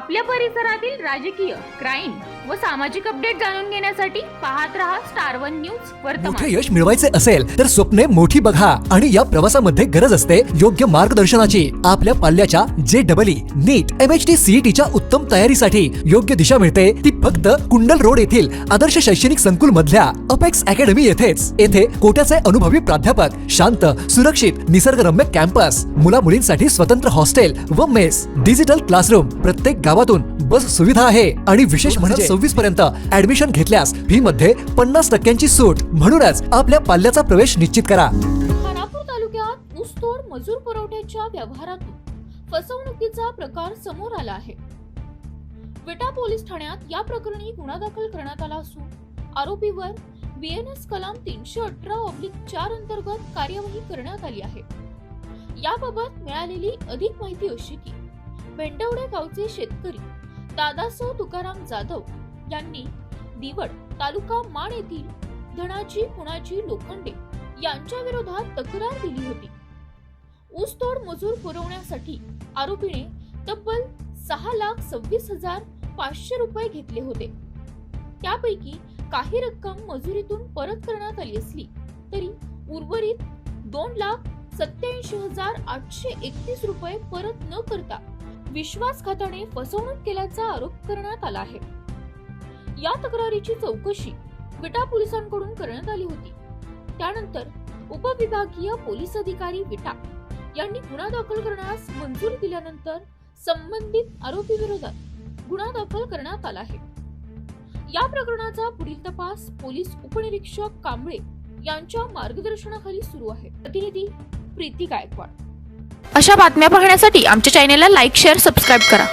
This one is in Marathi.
आपल्या परिसरातील राजकीय, क्राईम व सामाजिक अपडेट जाणून घेण्यासाठी पाहत रहा स्टार वन न्यूज वर्तमान। मोठे यश मिळवायचे असेल तर स्वप्ने मोठी बघा आणि या प्रवासामध्ये गरज असते योग्य मार्गदर्शनाची। आपल्या पाल्याच्या JEE, नीट, MHT, CETच्या उत्तम तयारीसाठी योग्य दिशा मिळते ती फक्त कुंडल रोड येथील आदर्श शैक्षणिक संकुल मधल्या अपेक्स अकॅडमी येथेच। येथे कोट्याचे अनुभवी प्राध्यापक, शांत, सुरक्षित, निसर्गरम्य कॅम्पस, मुला मुलींसाठी स्वतंत्र हॉस्टेल व मेस, डिजिटल क्लासरूम, प्रत्येक गावातून बस सुविधा आहे आणि विशेष म्हणजे 26 पर्यंत ऍडमिशन घेतल्यास फी मध्ये 50% सूट। म्हणूनच आपल्या पाल्याचा प्रवेश निश्चित करा। खानापूर तालुक्यात ऊसतोड मजूर पुरवठ्याच्या व्यवहारातून फसवणुकीचा प्रकार समोर आला आहे। विटा पोलीस ठाण्यात या प्रकरणी गुन्हा दाखल करण्यात आला असून आरोपीवर BNS कलम 318/4 अंतर्गत कार्यवाही करण्यात आली आहे। याबाबत मिळालेली अधिक माहिती अशी की भेंडवडे गावचे शेतकरी दादासाहेब तुकाराम जाधव यांनी दिवड तालुका माण येथील धनाजी पुणाजी लोखंडे यांच्या विरोधात तक्रार दिली होती। ऊसतोड मजूर पुरवण्यासाठी आरोपीने तब्बल 6,26,500 रुपये घेतले होते। त्यापैकी काही रक्कम मजुरीतून परत करण्यात आली असली तरी उर्वरित 2,87,831 रुपये परत न करता विश्वासघाताने फसवणूक केल्याचा आरोप करण्यात आला आहे। या तक्रारीची चौकशी विटा पोलिसांकडून करण्यात आली होती। त्यानंतर उपविभागीय पोलीस अधिकारी विटा यांनी गुन्हा दाखल करण्यास मंजुरी दिल्यानंतर संबंधित आरोपी विरोधात गुन्हा दाखल करण्यात आला आहे। या प्रकरणाचा पुढील तपास पोलीस उपनिरीक्षक कांबळे यांच्या मार्गदर्शनाखाली सुरू आहे। प्रतिनिधी प्रीती गायकवाड। अशा बातम्या पाहण्यासाठी आमच्या चॅनेलला लाईक, शेअर, सबस्क्राईब करा।